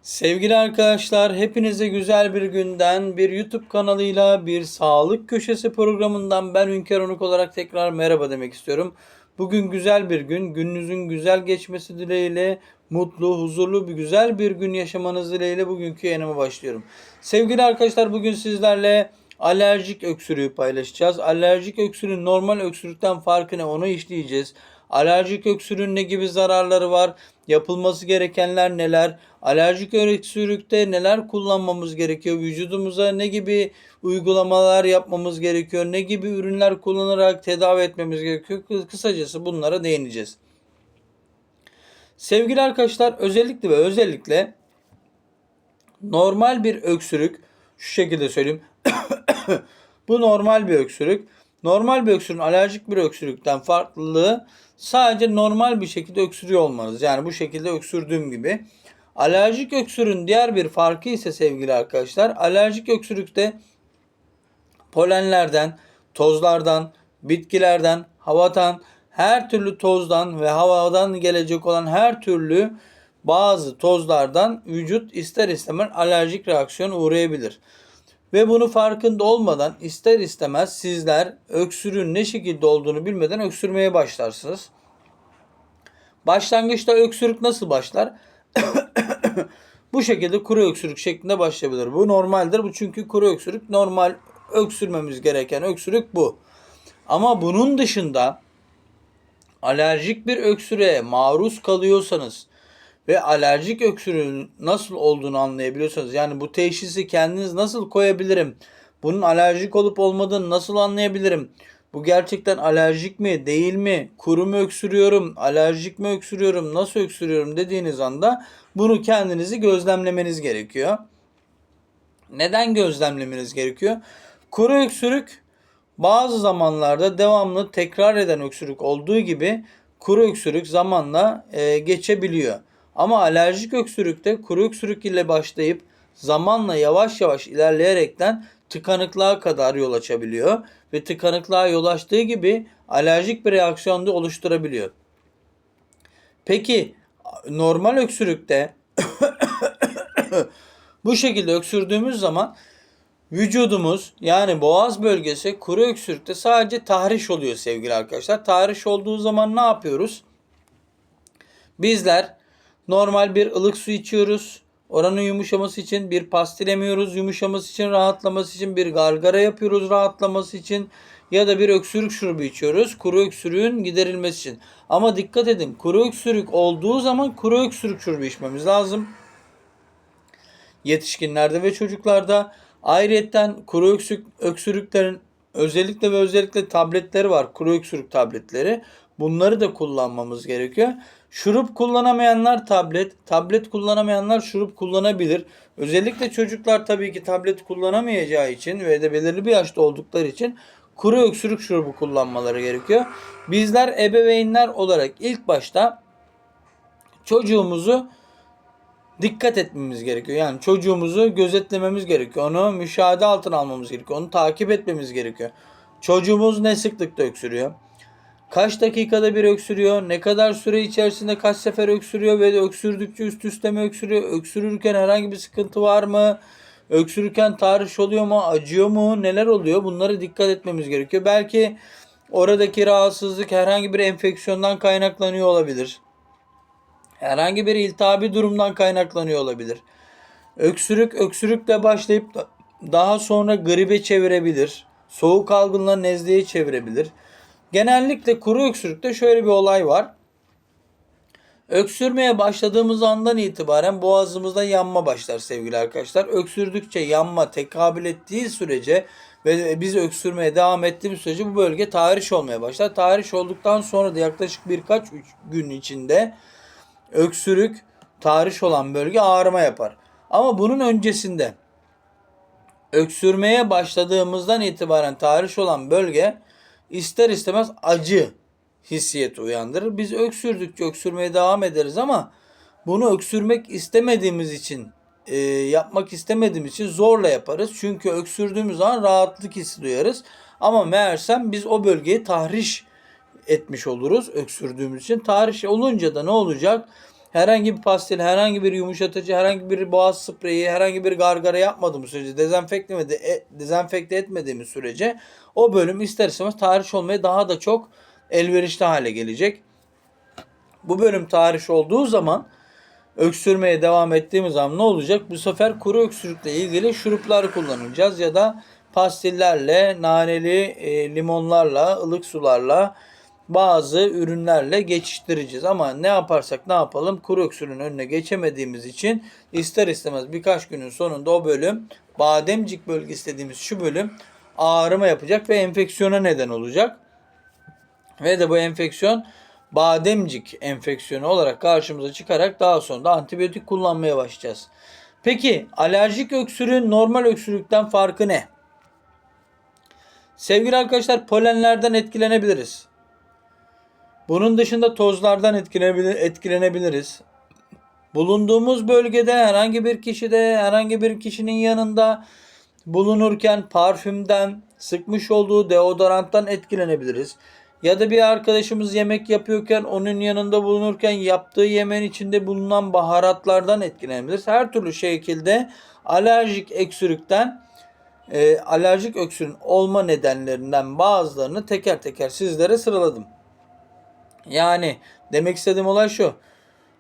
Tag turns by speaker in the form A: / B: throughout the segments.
A: Sevgili arkadaşlar, hepinize güzel bir günden, bir YouTube kanalıyla, bir sağlık köşesi programından ben Hünkar Onuk olarak tekrar merhaba demek istiyorum. Bugün güzel bir gün, gününüzün güzel geçmesi dileğiyle, mutlu, huzurlu bir güzel bir gün yaşamanız dileğiyle bugünkü yayınıma başlıyorum. Sevgili arkadaşlar, bugün sizlerle alerjik öksürüğü paylaşacağız. Alerjik öksürüğün normal öksürükten farkı ne, onu işleyeceğiz. Alerjik öksürüğün ne gibi zararları var? Yapılması gerekenler neler? Alerjik öksürükte neler kullanmamız gerekiyor? Vücudumuza ne gibi uygulamalar yapmamız gerekiyor? Ne gibi ürünler kullanarak tedavi etmemiz gerekiyor? Kısacası bunlara değineceğiz. Sevgili arkadaşlar, özellikle normal bir öksürük, şu şekilde söyleyeyim. Bu normal bir öksürük. Normal bir öksürüğün alerjik bir öksürükten farklılığı sadece normal bir şekilde öksürüyor olmanız. Yani bu şekilde öksürdüğüm gibi. Alerjik öksürüğün diğer bir farkı ise sevgili arkadaşlar, alerjik öksürükte polenlerden, tozlardan, bitkilerden, havadan, her türlü tozdan ve havadan gelecek olan her türlü bazı tozlardan vücut ister istemez alerjik reaksiyon uğrayabilir. Ve bunu farkında olmadan ister istemez sizler öksürüğün ne şekilde olduğunu bilmeden öksürmeye başlarsınız. Başlangıçta öksürük nasıl başlar? Bu şekilde kuru öksürük şeklinde başlayabilir. Bu normaldir. Bu çünkü kuru öksürük normal öksürmemiz gereken öksürük bu. Ama bunun dışında alerjik bir öksürüğe maruz kalıyorsanız ve alerjik öksürüğün nasıl olduğunu anlayabiliyorsanız, yani bu teşhisi kendiniz nasıl koyabilirim? Bunun alerjik olup olmadığını nasıl anlayabilirim? Bu gerçekten alerjik mi, değil mi? Kuru mu öksürüyorum, alerjik mi öksürüyorum, nasıl öksürüyorum dediğiniz anda bunu kendinizi gözlemlemeniz gerekiyor. Neden gözlemlemeniz gerekiyor? Kuru öksürük bazı zamanlarda devamlı tekrar eden öksürük olduğu gibi kuru öksürük zamanla geçebiliyor. Ama alerjik öksürükte kuru öksürük ile başlayıp zamanla yavaş yavaş ilerleyerekten tıkanıklığa kadar yol açabiliyor. Ve tıkanıklığa yol açtığı gibi alerjik bir reaksiyon da oluşturabiliyor. Peki normal öksürükte bu şekilde öksürdüğümüz zaman vücudumuz, yani boğaz bölgesi kuru öksürükte sadece tahriş oluyor sevgili arkadaşlar. Tahriş olduğu zaman ne yapıyoruz? Bizler normal bir ılık su içiyoruz. Oranın yumuşaması için bir pastil emiyoruz. Yumuşaması için, rahatlaması için bir gargara yapıyoruz rahatlaması için. Ya da bir öksürük şurubu içiyoruz. Kuru öksürüğün giderilmesi için. Ama dikkat edin, kuru öksürük olduğu zaman kuru öksürük şurubu içmemiz lazım. Yetişkinlerde ve çocuklarda. Ayrıyeten kuru öksürüklerin özellikle tabletleri var. Kuru öksürük tabletleri. Bunları da kullanmamız gerekiyor. Şurup kullanamayanlar tablet kullanamayanlar şurup kullanabilir. Özellikle çocuklar tabii ki tablet kullanamayacağı için ve de belirli bir yaşta oldukları için kuru öksürük şurubu kullanmaları gerekiyor. Bizler ebeveynler olarak ilk başta çocuğumuzu dikkat etmemiz gerekiyor. Yani çocuğumuzu gözetlememiz gerekiyor. Onu müşahede altına almamız gerekiyor. Onu takip etmemiz gerekiyor. Çocuğumuz ne sıklıkta öksürüyor? Kaç dakikada bir öksürüyor? Ne kadar süre içerisinde kaç sefer öksürüyor ve de öksürdükçe üst üste mi öksürüyor? Öksürürken herhangi bir sıkıntı var mı? Öksürürken tahriş oluyor mu? Acıyor mu? Neler oluyor? Bunlara dikkat etmemiz gerekiyor. Belki oradaki rahatsızlık herhangi bir enfeksiyondan kaynaklanıyor olabilir. Herhangi bir iltihabi durumdan kaynaklanıyor olabilir. Öksürükle başlayıp daha sonra gribe çevirebilir. Soğuk algınlığı nezleye çevirebilir. Genellikle kuru öksürükte şöyle bir olay var. Öksürmeye başladığımız andan itibaren boğazımızda yanma başlar sevgili arkadaşlar. Öksürdükçe yanma tekabül ettiği sürece ve biz öksürmeye devam ettiğimiz sürece bu bölge tahriş olmaya başlar. Tahriş olduktan sonra da yaklaşık birkaç gün içinde öksürük, tahriş olan bölge ağrıma yapar. Ama bunun öncesinde öksürmeye başladığımızdan itibaren tahriş olan bölge ister istemez acı hissiyeti uyandırır. Biz öksürdükçe öksürmeye devam ederiz ama bunu öksürmek istemediğimiz için, yapmak istemediğimiz için zorla yaparız. Çünkü öksürdüğümüz zaman rahatlık hissi duyarız. Ama meğersem biz o bölgeyi tahriş etmiş oluruz öksürdüğümüz için. Tahriş olunca da ne olacak? herhangi bir pastil, herhangi bir yumuşatıcı, herhangi bir boğaz spreyi, herhangi bir gargara yapmadığımız sürece, dezenfekte etmediğimiz sürece o bölüm ister istemez tahriş olmaya daha da çok elverişli hale gelecek. Bu bölüm tahriş olduğu zaman öksürmeye devam ettiğimiz zaman ne olacak? Bu sefer kuru öksürükle ilgili şuruplar kullanacağız ya da pastillerle, naneli limonlarla, ılık sularla, bazı ürünlerle geçiştireceğiz. Ama ne yaparsak ne yapalım kuru öksürüğün önüne geçemediğimiz için ister istemez birkaç günün sonunda o bölüm, bademcik bölgesi dediğimiz şu bölüm ağrıma yapacak ve enfeksiyona neden olacak. Ve de bu enfeksiyon bademcik enfeksiyonu olarak karşımıza çıkarak daha sonra da antibiyotik kullanmaya başlayacağız. Peki alerjik öksürüğün normal öksürükten farkı ne? Sevgili arkadaşlar, polenlerden etkilenebiliriz. Bunun dışında tozlardan etkilenebiliriz. Bulunduğumuz bölgede herhangi bir kişinin yanında bulunurken parfümden, sıkmış olduğu deodoranttan etkilenebiliriz. Ya da bir arkadaşımız yemek yapıyorken onun yanında bulunurken yaptığı yemeğin içinde bulunan baharatlardan etkilenebiliriz. Her türlü şekilde alerjik öksürüğün olma nedenlerinden bazılarını teker teker sizlere sıraladım. Yani demek istediğim olay şu.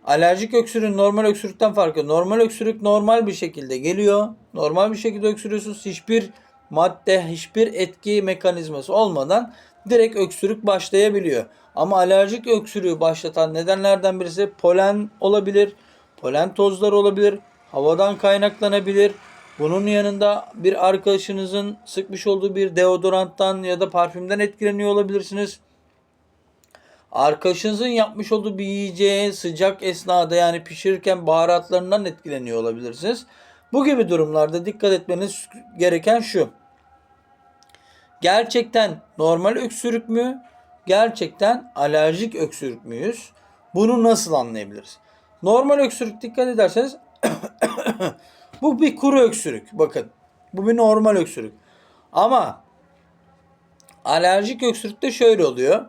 A: Alerjik öksürüğün normal öksürükten farkı. Normal öksürük normal bir şekilde geliyor. Normal bir şekilde öksürüyorsunuz. Hiçbir madde, hiçbir etki mekanizması olmadan direkt öksürük başlayabiliyor. Ama alerjik öksürüğü başlatan nedenlerden birisi polen olabilir. Polen tozları olabilir. Havadan kaynaklanabilir. Bunun yanında bir arkadaşınızın sıkmış olduğu bir deodoranttan ya da parfümden etkileniyor olabilirsiniz. Arkadaşınızın yapmış olduğu bir yiyeceğe sıcak esnada, yani pişirirken baharatlarından etkileniyor olabilirsiniz. Bu gibi durumlarda dikkat etmeniz gereken şu. Gerçekten normal öksürük mü? Gerçekten alerjik öksürük müyüz? Bunu nasıl anlayabiliriz? Normal öksürük, dikkat ederseniz bu bir kuru öksürük. Bakın, bu bir normal öksürük. Ama alerjik öksürük de şöyle oluyor.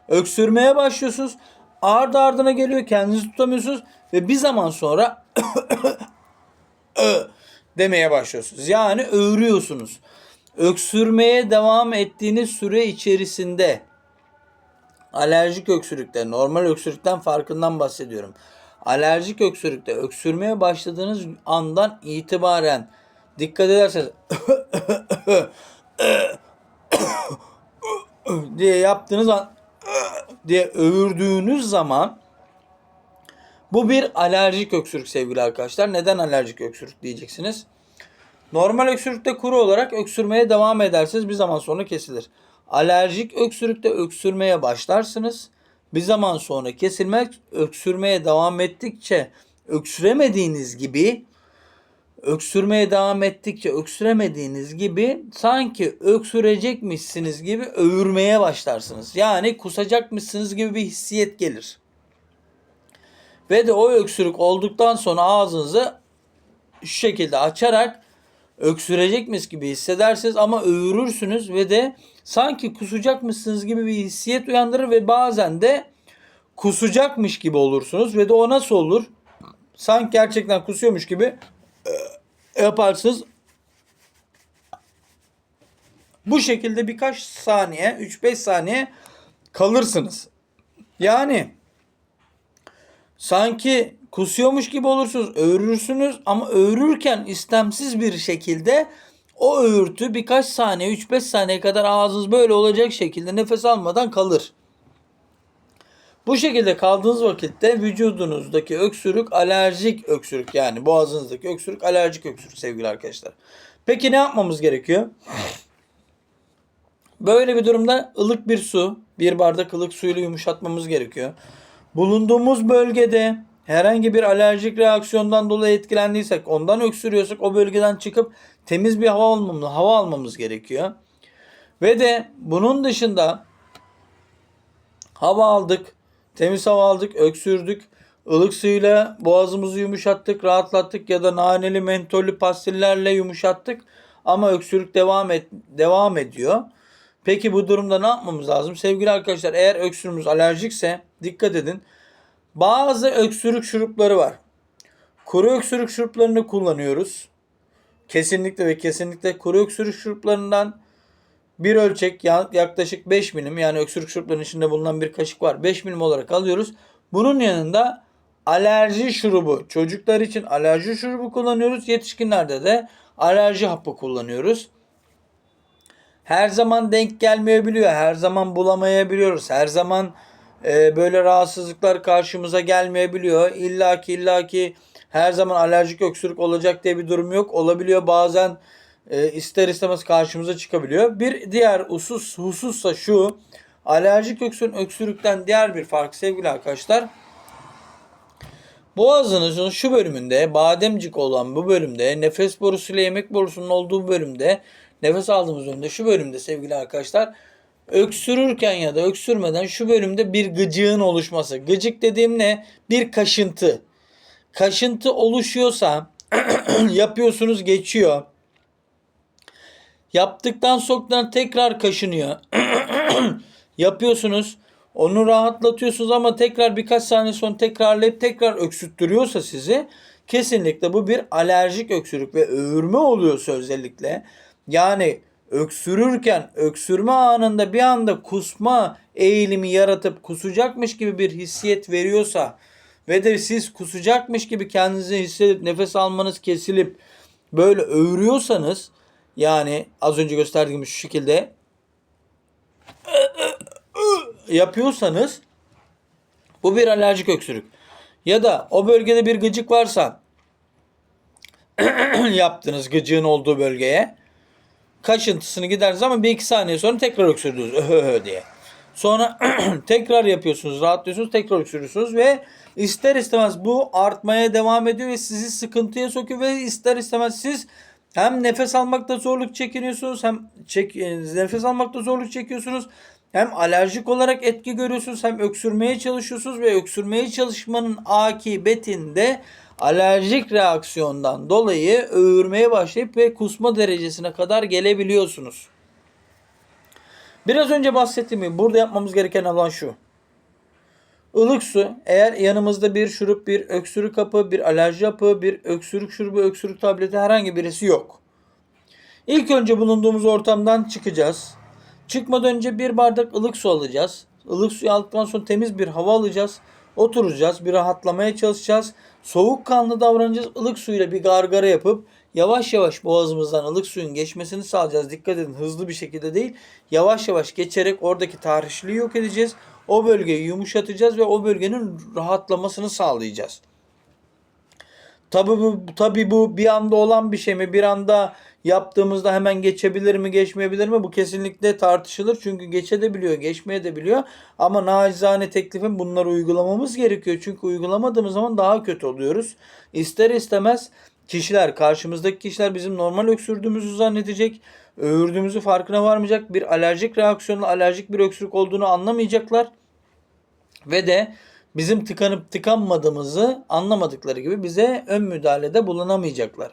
A: Öksürmeye başlıyorsunuz. Ardı ardına geliyor. Kendinizi tutamıyorsunuz. Ve bir zaman sonra demeye başlıyorsunuz. Yani öğürüyorsunuz. Öksürmeye devam ettiğiniz süre içerisinde alerjik öksürükte normal öksürükten farkından bahsediyorum. Alerjik öksürükte öksürmeye başladığınız andan itibaren dikkat ederseniz diye yaptığınız an diye öğürdüğünüz zaman bu bir alerjik öksürük sevgili arkadaşlar. Neden alerjik öksürük diyeceksiniz? Normal öksürükte kuru olarak öksürmeye devam edersiniz. Bir zaman sonra kesilir. Alerjik öksürükte öksürmeye başlarsınız. Bir zaman sonra kesilmek, öksürmeye devam ettikçe öksüremediğiniz gibi sanki öksürecekmişsiniz gibi öğürmeye başlarsınız. Yani kusacakmışsınız gibi bir hissiyet gelir. Ve de o öksürük olduktan sonra ağzınızı şu şekilde açarak öksürecekmiş gibi hissedersiniz ama öğürürsünüz ve de sanki kusacakmışsınız gibi bir hissiyet uyandırır ve bazen de kusacakmış gibi olursunuz ve de o nasıl olur? Sanki gerçekten kusuyormuş gibi yaparsınız. Bu şekilde birkaç saniye, 3-5 saniye kalırsınız. Yani sanki kusuyormuş gibi olursunuz, öğürürsünüz ama öğürürken istemsiz bir şekilde o öğürtü birkaç saniye, 3-5 saniye kadar ağzınız böyle olacak şekilde nefes almadan kalır. Bu şekilde kaldığınız vakitte vücudunuzdaki öksürük alerjik öksürük, yani boğazınızdaki öksürük alerjik öksürük sevgili arkadaşlar. Peki ne yapmamız gerekiyor? Böyle bir durumda ılık bir su, bir bardak ılık suyla yumuşatmamız gerekiyor. Bulunduğumuz bölgede herhangi bir alerjik reaksiyondan dolayı etkilendiysek, ondan öksürüyorsak o bölgeden çıkıp temiz bir hava almamız gerekiyor. Ve de bunun dışında hava aldık, temiz hava aldık, öksürdük, ılık suyla boğazımızı yumuşattık, rahatlattık ya da naneli mentollü pastillerle yumuşattık ama öksürük devam ediyor. Peki bu durumda ne yapmamız lazım? Sevgili arkadaşlar, eğer öksürüğümüz alerjikse dikkat edin. Bazı öksürük şurupları var. Kuru öksürük şuruplarını kullanıyoruz. Kesinlikle ve kesinlikle kuru öksürük şuruplarından bir ölçek yaklaşık 5 milim, yani öksürük şuruplarının içinde bulunan bir kaşık var. 5 milim olarak alıyoruz. Bunun yanında alerji şurubu, çocuklar için alerji şurubu kullanıyoruz. Yetişkinlerde de alerji hapı kullanıyoruz. Her zaman denk gelmeyebiliyor. Her zaman bulamayabiliyoruz. Her zaman böyle rahatsızlıklar karşımıza gelmeyebiliyor. İlla ki her zaman alerjik öksürük olacak diye bir durum yok. Olabiliyor bazen, ister istemez karşımıza çıkabiliyor. Bir diğer husussa şu: alerjik öksürükten diğer bir fark sevgili arkadaşlar, boğazınızın şu bölümünde, bademcik olan bu bölümde, nefes borusuyla yemek borusunun olduğu bölümde, nefes aldığımız bölümde, şu bölümde sevgili arkadaşlar, öksürürken ya da öksürmeden şu bölümde bir gıcığın oluşması. Gıcık dediğim ne? Bir kaşıntı. Kaşıntı oluşuyorsa yapıyorsunuz, geçiyor. Yaptıktan sonra tekrar kaşınıyor. Yapıyorsunuz. Onu rahatlatıyorsunuz ama tekrar birkaç saniye sonra tekrarlayıp tekrar öksürttürüyorsa sizi, kesinlikle bu bir alerjik öksürük ve öğürme oluyorsa özellikle, yani öksürürken öksürme anında bir anda kusma eğilimi yaratıp kusacakmış gibi bir hissiyet veriyorsa ve de siz kusacakmış gibi kendinizi hissedip nefes almanız kesilip böyle öğürüyorsanız, yani az önce gösterdiğim şu şekilde yapıyorsanız, bu bir alerjik öksürük. Ya da o bölgede bir gıcık varsa yaptınız gıcığın olduğu bölgeye, kaşıntısını giderdiniz ama bir iki saniye sonra tekrar öksürdünüz diye. Sonra tekrar yapıyorsunuz, rahatlıyorsunuz, tekrar öksürüyorsunuz ve ister istemez bu artmaya devam ediyor ve sizi sıkıntıya sokuyor ve ister istemez siz hem nefes almakta zorluk çekiniyorsunuz, hem nefes almakta zorluk çekiyorsunuz, hem alerjik olarak etki görüyorsunuz, hem öksürmeye çalışıyorsunuz ve öksürmeye çalışmanın akibetinde alerjik reaksiyondan dolayı öğürmeye başlayıp ve kusma derecesine kadar gelebiliyorsunuz. Biraz önce bahsettiğim gibi burada yapmamız gereken olan şu: ılık su, eğer yanımızda bir şurup, bir öksürük hapı, bir alerji hapı, bir öksürük şurubu, öksürük tableti herhangi birisi yok. İlk önce bulunduğumuz ortamdan çıkacağız. Çıkmadan önce bir bardak ılık su alacağız. Ilık suyu aldıktan sonra temiz bir hava alacağız. Oturacağız, bir rahatlamaya çalışacağız. Soğukkanlı davranacağız. Ilık suyla bir gargara yapıp yavaş yavaş boğazımızdan ılık suyun geçmesini sağlayacağız. Dikkat edin, hızlı bir şekilde değil. Yavaş yavaş geçerek oradaki tahrişliği yok edeceğiz. O bölgeyi yumuşatacağız ve o bölgenin rahatlamasını sağlayacağız. Tabii bu bir anda olan bir şey mi? Bir anda yaptığımızda hemen geçebilir mi, geçmeyebilir mi? Bu kesinlikle tartışılır. Çünkü geçebiliyor, geçmeyebiliyor. Ama nacizane teklifim, bunları uygulamamız gerekiyor. Çünkü uygulamadığımız zaman daha kötü oluyoruz. İster istemez karşımızdaki kişiler bizim normal öksürdüğümüzü zannedecek. Öğürdüğümüzü farkına varmayacak. Bir alerjik reaksiyonla alerjik bir öksürük olduğunu anlamayacaklar. Ve de bizim tıkanıp tıkanmadığımızı anlamadıkları gibi bize ön müdahalede bulunamayacaklar.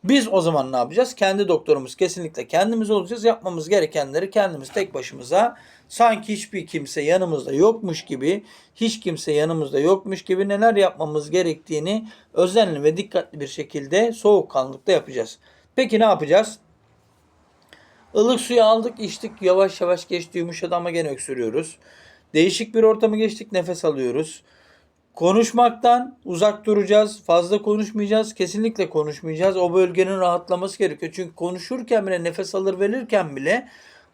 A: Biz o zaman ne yapacağız? Kendi doktorumuz kesinlikle kendimiz olacağız. Yapmamız gerekenleri kendimiz tek başımıza, sanki hiçbir kimse yanımızda yokmuş gibi, hiç kimse yanımızda yokmuş gibi neler yapmamız gerektiğini özenli ve dikkatli bir şekilde soğukkanlılıkta yapacağız. Peki ne yapacağız? Ilık suyu aldık, içtik, yavaş yavaş geçti, yumuşadı ama gene öksürüyoruz. Değişik bir ortamı geçtik, nefes alıyoruz. Konuşmaktan uzak duracağız. Fazla konuşmayacağız. Kesinlikle konuşmayacağız. O bölgenin rahatlaması gerekiyor. Çünkü konuşurken bile, nefes alır verirken bile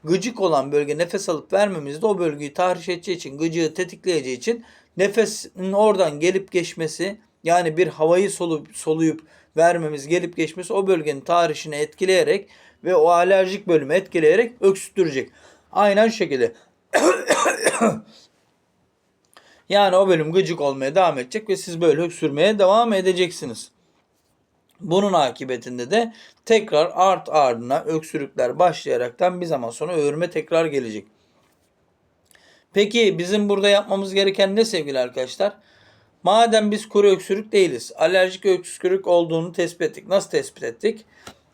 A: gıcık olan bölge, nefes alıp vermemizde o bölgeyi tahriş edeceği için, gıcığı tetikleyeceği için nefesin oradan gelip geçmesi, yani bir havayı soluyup vermemiz, gelip geçmesi o bölgenin tahrişini etkileyerek ve o alerjik bölümü etkileyerek öksürtecek. Aynen şu şekilde. Yani o bölüm gıcık olmaya devam edecek ve siz böyle öksürmeye devam edeceksiniz. Bunun akibetinde de tekrar ardına öksürükler başlayaraktan bir zaman sonra öğürme tekrar gelecek. Peki bizim burada yapmamız gereken ne sevgili arkadaşlar? Madem biz kuru öksürük değiliz, alerjik öksürük olduğunu tespit ettik. Nasıl tespit ettik?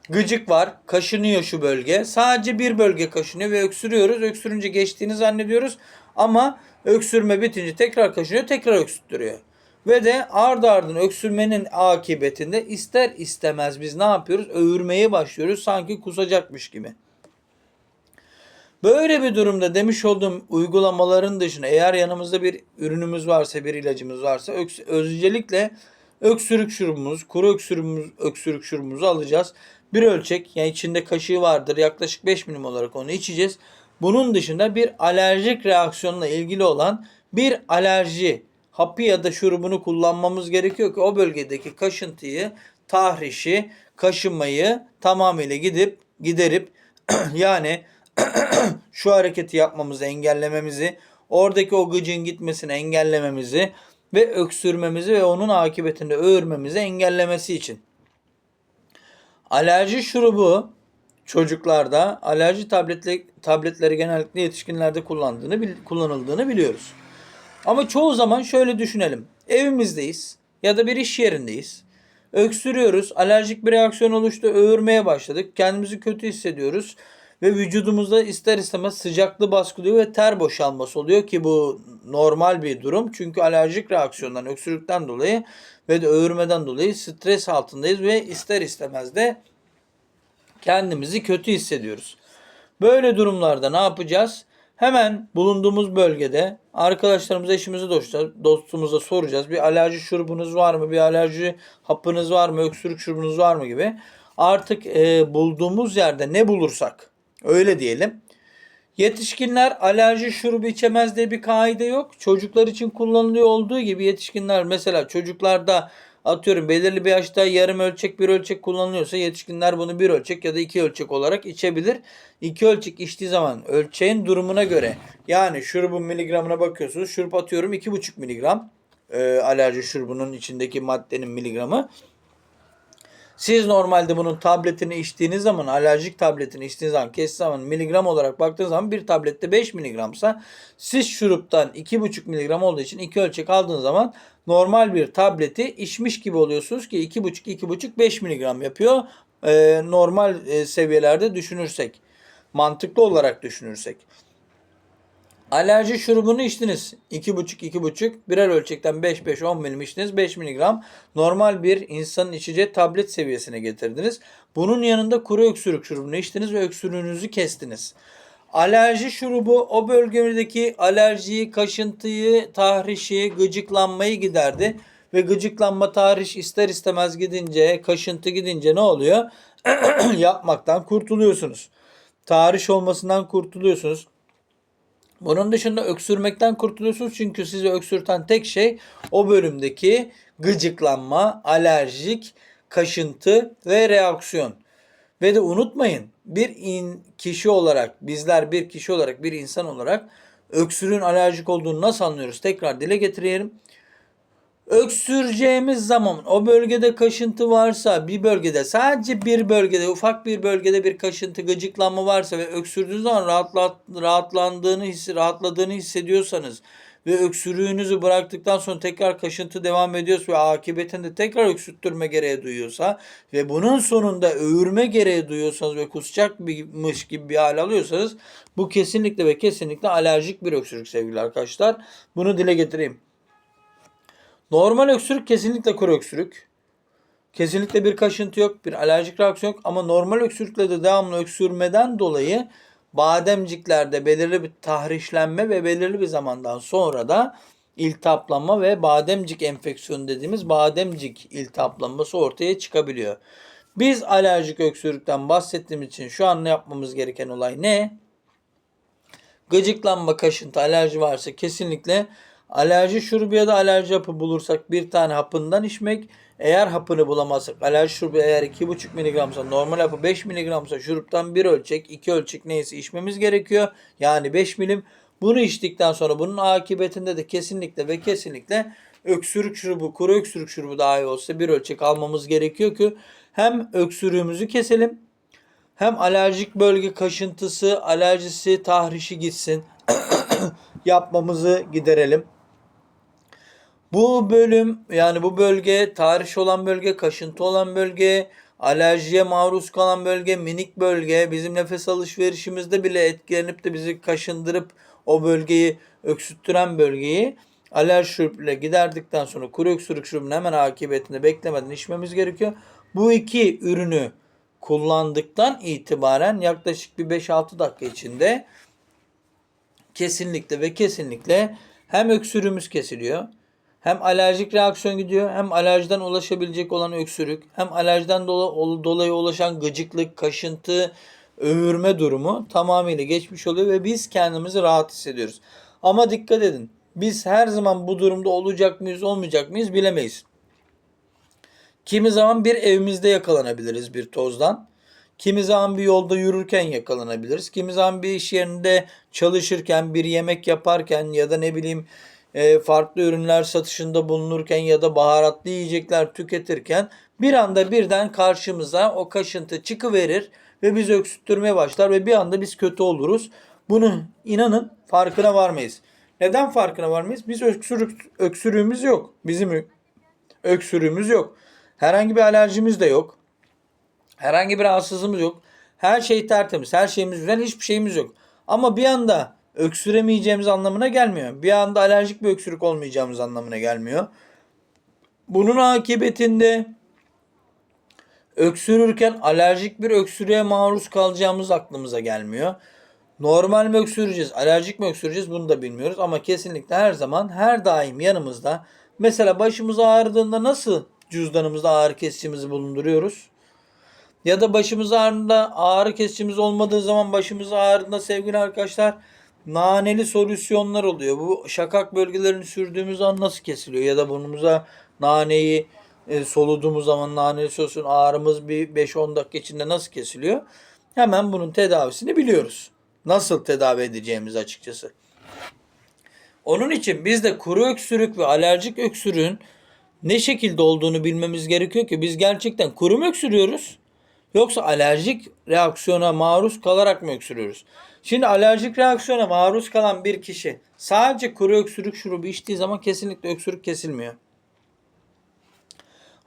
A: Gıcık var, kaşınıyor şu bölge. Sadece bir bölge kaşınıyor ve öksürüyoruz. Öksürünce geçtiğini zannediyoruz ama öksürme bitince tekrar kaşınıyor, tekrar öksürtüyor. Ve de ard ardına öksürmenin akıbetinde ister istemez biz ne yapıyoruz? Öğürmeye başlıyoruz sanki kusacakmış gibi. Böyle bir durumda demiş olduğum uygulamaların dışında eğer yanımızda bir ürünümüz varsa, bir ilacımız varsa özellikle öksürük şurubumuz, kuru öksürük şurubumuzu alacağız. Bir ölçek, yani içinde kaşığı vardır, yaklaşık 5 milim olarak onu içeceğiz. Bunun dışında bir alerjik reaksiyonla ilgili olan bir alerji hapı ya da şurubunu kullanmamız gerekiyor ki o bölgedeki kaşıntıyı, tahrişi, kaşınmayı tamamıyla giderip yani şu hareketi yapmamızı engellememizi, oradaki o gıcın gitmesini engellememizi ve öksürmemizi ve onun akıbetinde öğürmemizi engellemesi için. Alerji şurubu çocuklarda, alerji tabletleri genellikle yetişkinlerde kullanıldığını biliyoruz. Ama çoğu zaman şöyle düşünelim. Evimizdeyiz ya da bir iş yerindeyiz. Öksürüyoruz, alerjik bir reaksiyon oluştu, öğürmeye başladık. Kendimizi kötü hissediyoruz ve vücudumuzda ister istemez sıcaklığı baskılıyor ve ter boşalması oluyor ki bu normal bir durum. Çünkü alerjik reaksiyondan, öksürükten dolayı ve de öğürmeden dolayı stres altındayız ve ister istemez de kendimizi kötü hissediyoruz. Böyle durumlarda ne yapacağız? Hemen bulunduğumuz bölgede arkadaşlarımıza, eşimize, dostumuza soracağız. Bir alerji şurubunuz var mı? Bir alerji hapınız var mı? Öksürük şurubunuz var mı gibi. Artık bulduğumuz yerde ne bulursak öyle diyelim. Yetişkinler alerji şurubu içemez diye bir kaide yok. Çocuklar için kullanılıyor olduğu gibi yetişkinler mesela çocuklarda atıyorum belirli bir yaşta yarım ölçek bir ölçek kullanılıyorsa yetişkinler bunu bir ölçek ya da iki ölçek olarak içebilir. İki ölçek içtiği zaman ölçeğin durumuna göre yani şurubun miligramına bakıyorsunuz. Şurup atıyorum 2,5 miligram alerji şurubunun içindeki maddenin miligramı. Siz normalde bunun tabletini içtiğiniz zaman, alerjik tabletini içtiğiniz zaman, kestiğiniz zaman miligram olarak baktığınız zaman bir tablette 5 miligramsa siz şuruptan 2,5 miligram olduğu için 2 ölçek aldığınız zaman normal bir tableti içmiş gibi oluyorsunuz ki 2,5 5 miligram yapıyor. Normal seviyelerde düşünürsek, mantıklı olarak düşünürsek. Alerji şurubunu içtiniz. 2,5 birer ölçekten 5 10 milim içtiniz. 5 miligram normal bir insanın içeceği tablet seviyesine getirdiniz. Bunun yanında kuru öksürük şurubunu içtiniz ve öksürüğünüzü kestiniz. Alerji şurubu o bölgedeki alerjiyi, kaşıntıyı, tahrişi, gıcıklanmayı giderdi. Ve gıcıklanma, tahriş ister istemez gidince, kaşıntı gidince ne oluyor? Yapmaktan kurtuluyorsunuz. Tahriş olmasından kurtuluyorsunuz. Bunun dışında öksürmekten kurtuluyorsunuz çünkü sizi öksürten tek şey o bölümdeki gıcıklanma, alerjik, kaşıntı ve reaksiyon. Ve de unutmayın kişi olarak bizler bir kişi olarak bir insan olarak öksürüğün alerjik olduğunu nasıl anlıyoruz? Tekrar dile getireyim. Öksüreceğimiz zaman o bölgede kaşıntı varsa bir bölgede sadece bir bölgede ufak bir bölgede bir kaşıntı gıcıklanma varsa ve öksürdüğünüz zaman rahatladığını hissediyorsanız ve öksürüğünüzü bıraktıktan sonra tekrar kaşıntı devam ediyorsa ve akıbetinde tekrar öksürttürme gereği duyuyorsa ve bunun sonunda öğürme gereği duyuyorsanız ve kusacakmış gibi bir hal alıyorsanız bu kesinlikle ve kesinlikle alerjik bir öksürük sevgili arkadaşlar. Bunu dile getireyim. Normal öksürük kesinlikle kuru öksürük. Kesinlikle bir kaşıntı yok, bir alerjik reaksiyon yok ama normal öksürükle de devamlı öksürmeden dolayı bademciklerde belirli bir tahrişlenme ve belirli bir zamandan sonra da iltihaplanma ve bademcik enfeksiyonu dediğimiz bademcik iltihaplanması ortaya çıkabiliyor. Biz alerjik öksürükten bahsettiğimiz için şu an yapmamız gereken olay ne? Gıcıklanma, kaşıntı, alerji varsa kesinlikle alerji şurubu ya da alerji hapı bulursak bir tane hapından içmek. Eğer hapını bulamazsak alerji şurubu eğer 2,5 miligramsa normal hapı 5 miligramsa şuruptan bir ölçek 2 ölçek neyse içmemiz gerekiyor. Yani 5 milim. Bunu içtikten sonra bunun akıbetinde de kesinlikle ve kesinlikle öksürük şurubu, kuru öksürük şurubu dahi olsa bir ölçek almamız gerekiyor ki hem öksürüğümüzü keselim hem alerjik bölge kaşıntısı, alerjisi, tahrişi gitsin. Yapmamızı giderelim. Bu bölüm yani bu bölge tahriş olan bölge, kaşıntı olan bölge, alerjiye maruz kalan bölge, minik bölge bizim nefes alışverişimizde bile etkilenip de bizi kaşındırıp o bölgeyi öksürttüren bölgeyi alerji şurubuyla giderdikten sonra kuru öksürük şurubunu hemen akıbetinde beklemeden içmemiz gerekiyor. Bu iki ürünü kullandıktan itibaren yaklaşık bir 5-6 dakika içinde kesinlikle ve kesinlikle hem öksürüğümüz kesiliyor, hem alerjik reaksiyon gidiyor, hem alerjiden ulaşabilecek olan öksürük, hem alerjiden dolayı ulaşan gıcıklık, kaşıntı, öğürme durumu tamamıyla geçmiş oluyor ve biz kendimizi rahat hissediyoruz. Ama dikkat edin, biz her zaman bu durumda olacak mıyız, olmayacak mıyız bilemeyiz. Kimi zaman bir evimizde yakalanabiliriz bir tozdan. Kimi zaman bir yolda yürürken yakalanabiliriz. Kimi zaman bir iş yerinde çalışırken, bir yemek yaparken ya da ne bileyim farklı ürünler satışında bulunurken ya da baharatlı yiyecekler tüketirken bir anda birden karşımıza o kaşıntı çıkıverir ve bizi öksürtmeye başlar ve bir anda biz kötü oluruz. Bunu inanın farkına varmayız. Neden farkına varmayız? Biz öksürüğümüz yok. Bizim öksürüğümüz yok. Herhangi bir alerjimiz de yok. Herhangi bir rahatsızlığımız yok. Her şey tertemiz. Her şeyimiz güzel. Hiçbir şeyimiz yok. Ama bir anda öksüremeyeceğimiz anlamına gelmiyor. Bir anda alerjik bir öksürük olmayacağımız anlamına gelmiyor. Bunun akıbetinde öksürürken alerjik bir öksürüğe maruz kalacağımız aklımıza gelmiyor. Normal mi öksüreceğiz, alerjik mi öksüreceğiz bunu da bilmiyoruz. Ama kesinlikle her zaman, her daim yanımızda. Mesela başımız ağrıdığında nasıl cüzdanımızda ağrı kesicimizi bulunduruyoruz? Ya da başımız ağrında ağrı kesicimiz olmadığı zaman başımız ağrında sevgili arkadaşlar naneli solüsyonlar oluyor. Bu şakak bölgelerini sürdüğümüz zaman nasıl kesiliyor? Ya da burnumuza naneyi soluduğumuz zaman naneli solüsyon ağrımız bir 5-10 dakika içinde nasıl kesiliyor? Hemen bunun tedavisini biliyoruz. Nasıl tedavi edeceğimiz açıkçası. Onun için biz de kuru öksürük ve alerjik öksürüğün ne şekilde olduğunu bilmemiz gerekiyor ki biz gerçekten kuru mu öksürüyoruz? Yoksa alerjik reaksiyona maruz kalarak mı öksürüyoruz? Şimdi alerjik reaksiyona maruz kalan bir kişi sadece kuru öksürük şurubu içtiği zaman kesinlikle öksürük kesilmiyor.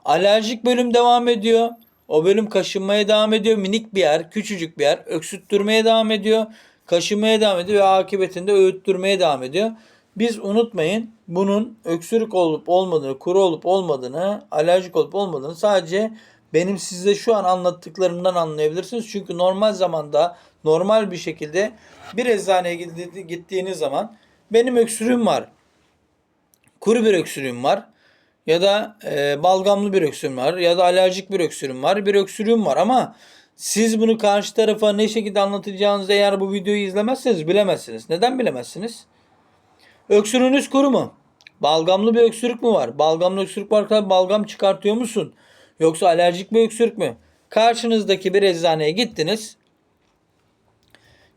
A: Alerjik bölüm devam ediyor. O bölüm kaşınmaya devam ediyor. Minik bir yer, küçücük bir yer. Öksürttürmeye devam ediyor. Kaşınmaya devam ediyor ve akıbetinde öğüttürmeye devam ediyor. Biz unutmayın bunun öksürük olup olmadığını, kuru olup olmadığını, alerjik olup olmadığını sadece benim size şu an anlattıklarımdan anlayabilirsiniz. Çünkü normal zamanda normal bir şekilde bir eczaneye gittiğiniz zaman benim öksürüğüm var. Kuru bir öksürüğüm var. Ya da balgamlı bir öksürüğüm var. Ya da alerjik bir öksürüğüm var. Bir öksürüğüm var ama siz bunu karşı tarafa ne şekilde anlatacağınızı eğer bu videoyu izlemezseniz bilemezsiniz. Neden bilemezsiniz? Öksürüğünüz kuru mu? Balgamlı bir öksürük mü var? Balgamlı öksürük varsa balgam çıkartıyor musun? Yoksa alerjik bir öksürük mü? Karşınızdaki bir eczaneye gittiniz.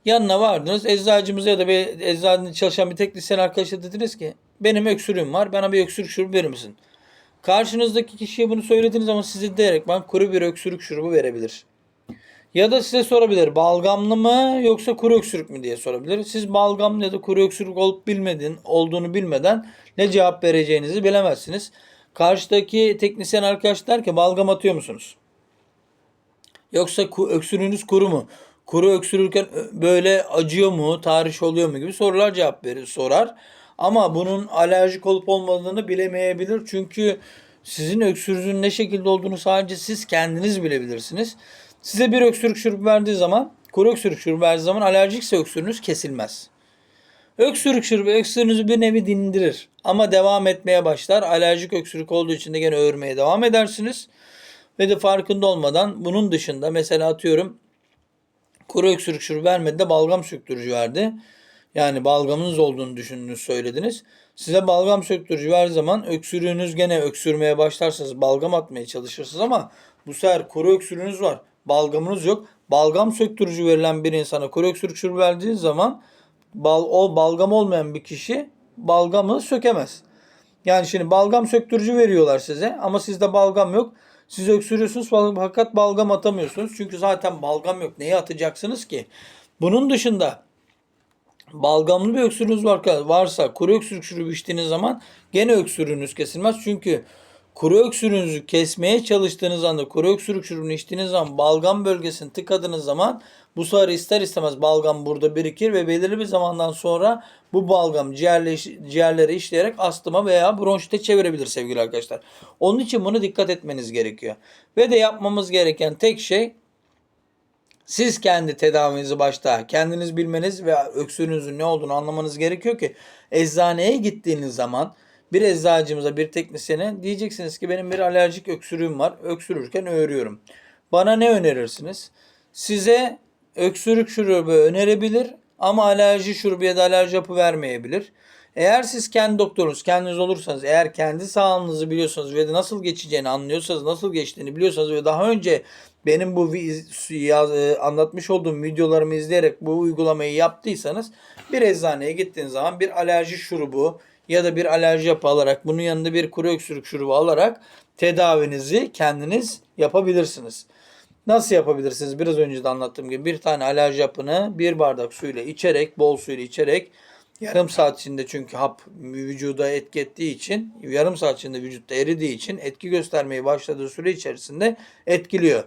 A: Yanına vardınız. Eczacımıza ya da bir eczanede çalışan bir teknisyen arkadaşa dediniz ki benim öksürüğüm var. Bana bir öksürük şurubu verir misin? Karşınızdaki kişiye bunu söylediğiniz zaman size direkt ben kuru bir öksürük şurubu verebilir. Ya da size sorabilir balgamlı mı yoksa kuru öksürük mü diye sorabilir. Siz balgamlı ya da kuru öksürük olduğunu bilmeden ne cevap vereceğinizi bilemezsiniz. Karşıdaki teknisyen arkadaş der ki balgam atıyor musunuz? Yoksa öksürüğünüz kuru mu? Kuru öksürürken böyle acıyor mu, tahriş oluyor mu gibi sorular sorar. Ama bunun alerjik olup olmadığını bilemeyebilir. Çünkü sizin öksürüğünüzün ne şekilde olduğunu sadece siz kendiniz bilebilirsiniz. Size bir öksürük şurubu verdiği zaman, kuru öksürük şurubu verdiği zaman alerjikse öksürüğünüz kesilmez. Öksürük şurubu öksürüğünüzü bir nevi dindirir. Ama devam etmeye başlar. Alerjik öksürük olduğu için de gene öğürmeye devam edersiniz. Ve de farkında olmadan bunun dışında mesela atıyorum kuru öksürük şurubu vermedi de balgam söktürücü verdi. Yani balgamınız olduğunu düşündünüz söylediniz. Size balgam söktürücü verdiği zaman öksürüğünüz gene öksürmeye başlarsanız balgam atmaya çalışırsınız ama bu sefer kuru öksürüğünüz var. Balgamınız yok. Balgam söktürücü verilen bir insana kuru öksürük şurubu verdiğiniz zaman o balgam olmayan bir kişi balgamı sökemez. Yani şimdi balgam söktürücü veriyorlar size ama sizde balgam yok. Siz öksürüyorsunuz fakat balgam atamıyorsunuz. Çünkü zaten balgam yok. Neyi atacaksınız ki? Bunun dışında balgamlı bir öksürüğünüz varsa kuru öksürük şurubu içtiğiniz zaman gene öksürüğünüz kesilmez. Çünkü Kuru öksürüğünüzü kesmeye çalıştığınız anda, kuru öksürük şurubunu içtiğiniz zaman, balgam bölgesini tıkadığınız zaman bu sefer ister istemez balgam burada birikir ve belirli bir zamandan sonra bu balgam ciğerlere işleyerek astıma veya bronşite çevirebilir sevgili arkadaşlar. Onun için bunu dikkat etmeniz gerekiyor. Ve de yapmamız gereken tek şey, siz kendi tedavinizi başta kendiniz bilmeniz ve öksürüğünüzün ne olduğunu anlamanız gerekiyor ki eczaneye gittiğiniz zaman bir eczacımıza, bir teknisyene diyeceksiniz ki benim bir alerjik öksürüğüm var. Öksürürken öğürüyorum. Bana ne önerirsiniz? Size öksürük şurubu önerebilir ama alerji şurubu ya da alerji hapı vermeyebilir. Eğer siz kendi doktorunuz, kendiniz olursanız, eğer kendi sağlığınızı biliyorsanız ve de nasıl geçeceğini anlıyorsanız, nasıl geçtiğini biliyorsanız ve daha önce benim bu anlatmış olduğum videolarımı izleyerek bu uygulamayı yaptıysanız, bir eczaneye gittiğiniz zaman bir alerji şurubu ya da bir alerji hapı alarak, bunun yanında bir kuru öksürük şurubu alarak tedavinizi kendiniz yapabilirsiniz. Nasıl yapabilirsiniz? Biraz önce de anlattığım gibi bir tane alerji hapını bir bardak suyla içerek, bol suyla içerek, yarım saat içinde, çünkü hap vücuda etki ettiği için, yarım saat içinde vücutta eridiği için etki göstermeye başladığı süre içerisinde etkiliyor.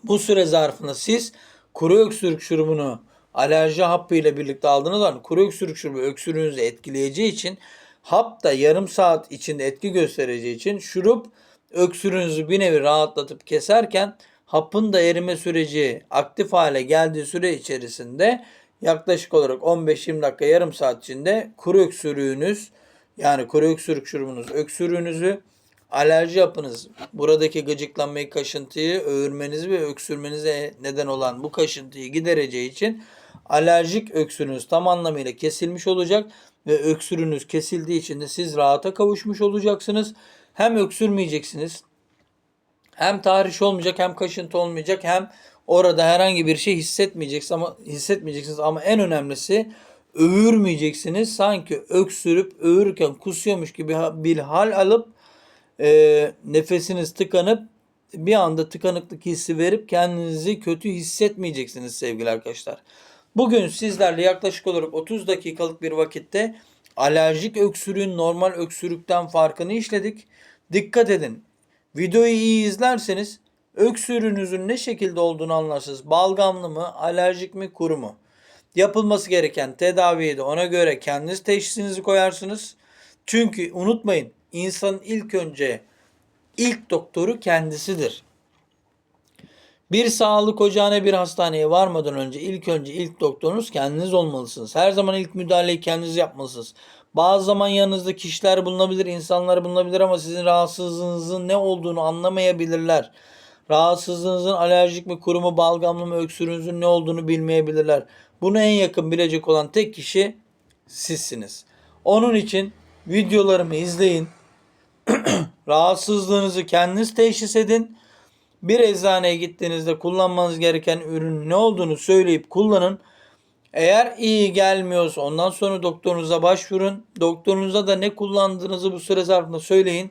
A: Bu süre zarfında siz kuru öksürük şurubunu alerji hapı ile birlikte aldığınız zaman, kuru öksürük şurubu öksürüğünüzü etkileyeceği için, hap da yarım saat içinde etki göstereceği için, şurup öksürüğünüzü bir nevi rahatlatıp keserken, hapın da erime süreci aktif hale geldiği süre içerisinde yaklaşık olarak 15-20 dakika, yarım saat içinde kuru öksürüğünüz, yani kuru öksürük şurubunuz öksürüğünüzü, alerji hapınız buradaki gıcıklanmayı, kaşıntıyı, öğürmenizi ve öksürmenize neden olan bu kaşıntıyı gidereceği için alerjik öksürüğünüz tam anlamıyla kesilmiş olacak ve öksürüğünüz kesildiği için de siz rahata kavuşmuş olacaksınız. Hem öksürmeyeceksiniz, hem tahriş olmayacak, hem kaşıntı olmayacak, hem orada herhangi bir şey hissetmeyeceksiniz ama en önemlisi öğürmeyeceksiniz. Sanki öksürüp öğürürken kusuyormuş gibi bir hal alıp nefesiniz tıkanıp bir anda tıkanıklık hissi verip kendinizi kötü hissetmeyeceksiniz sevgili arkadaşlar. Bugün sizlerle yaklaşık olarak 30 dakikalık bir vakitte alerjik öksürüğün normal öksürükten farkını işledik. Dikkat edin. Videoyu iyi izlerseniz öksürüğünüzün ne şekilde olduğunu anlarsınız. Balgamlı mı, alerjik mi, kuru mu? Yapılması gereken tedaviyi de ona göre kendiniz teşhisinizi koyarsınız. Çünkü unutmayın, insanın ilk doktoru kendisidir. Bir sağlık ocağına, bir hastaneye varmadan önce ilk doktorunuz kendiniz olmalısınız. Her zaman ilk müdahaleyi kendiniz yapmalısınız. Bazı zaman yanınızda kişiler bulunabilir, insanlar bulunabilir ama sizin rahatsızlığınızın ne olduğunu anlamayabilirler. Rahatsızlığınızın alerjik mi, kuru mu, balgamlı mı, öksürüğünüzün ne olduğunu bilmeyebilirler. Bunu en yakın bilecek olan tek kişi sizsiniz. Onun için videolarımı izleyin. Rahatsızlığınızı kendiniz teşhis edin. Bir eczaneye gittiğinizde kullanmanız gereken ürünün ne olduğunu söyleyip kullanın. Eğer iyi gelmiyorsa ondan sonra doktorunuza başvurun. Doktorunuza da ne kullandığınızı bu süre zarfında söyleyin.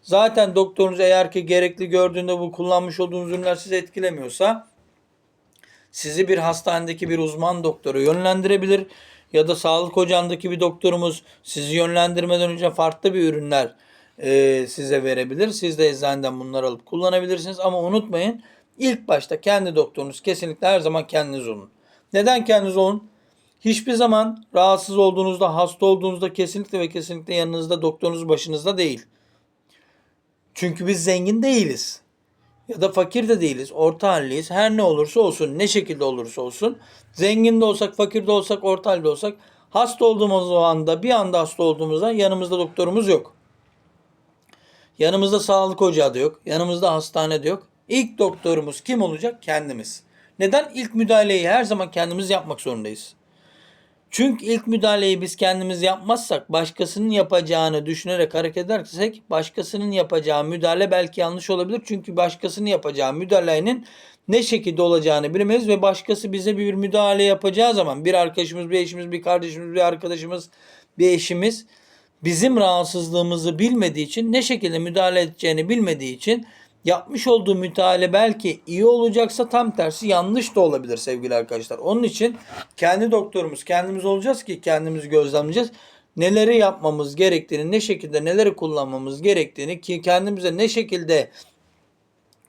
A: Zaten doktorunuz eğer ki gerekli gördüğünde bu kullanmış olduğunuz ürünler sizi etkilemiyorsa sizi bir hastanedeki bir uzman doktora yönlendirebilir. Ya da sağlık ocağındaki bir doktorumuz sizi yönlendirmeden önce farklı bir ürünler size verebilir. Siz de eczaneden bunları alıp kullanabilirsiniz. Ama unutmayın, ilk başta kendi doktorunuz, kesinlikle her zaman kendiniz olun. Neden kendiniz olun? Hiçbir zaman rahatsız olduğunuzda, hasta olduğunuzda kesinlikle ve kesinlikle yanınızda doktorunuz başınızda değil. Çünkü biz zengin değiliz. Ya da fakir de değiliz. Orta halliyiz. Her ne olursa olsun, ne şekilde olursa olsun. Zengin de olsak, fakir de olsak, orta halde olsak, hasta olduğumuz anda, bir anda hasta olduğumuzda yanımızda doktorumuz yok. Yanımızda sağlık ocağı da yok. Yanımızda hastane de yok. İlk doktorumuz kim olacak? Kendimiz. Neden? İlk müdahaleyi her zaman kendimiz yapmak zorundayız. Çünkü ilk müdahaleyi biz kendimiz yapmazsak, başkasının yapacağını düşünerek hareket edersek, başkasının yapacağı müdahale belki yanlış olabilir. Çünkü başkasının yapacağı müdahalenin ne şekilde olacağını bilemeyiz ve başkası bize bir müdahale yapacağı zaman, bir arkadaşımız, bir eşimiz, bir kardeşimiz, bir arkadaşımız, bir eşimiz bizim rahatsızlığımızı bilmediği için, ne şekilde müdahale edeceğini bilmediği için yapmış olduğu müdahale belki iyi olacaksa tam tersi yanlış da olabilir sevgili arkadaşlar. Onun için kendi doktorumuz kendimiz olacağız ki kendimizi gözlemleyeceğiz. neleri yapmamız gerektiğini, ne şekilde neleri kullanmamız gerektiğini, ki kendimize ne şekilde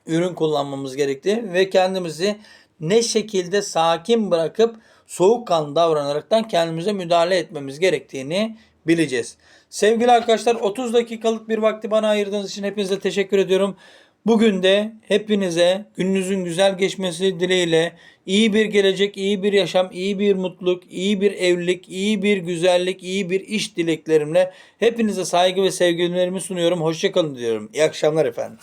A: ürün kullanmamız gerektiği ve kendimizi ne şekilde sakin bırakıp soğukkanlı davranaraktan kendimize müdahale etmemiz gerektiğini bileceğiz. Sevgili arkadaşlar, 30 dakikalık bir vakti bana ayırdığınız için hepinize teşekkür ediyorum. Bugün de hepinize gününüzün güzel geçmesi dileğiyle iyi bir gelecek, iyi bir yaşam, iyi bir mutluluk, iyi bir evlilik, iyi bir güzellik, iyi bir iş dileklerimle hepinize saygı ve sevgilerimi sunuyorum. Hoşça kalın diyorum. İyi akşamlar efendim.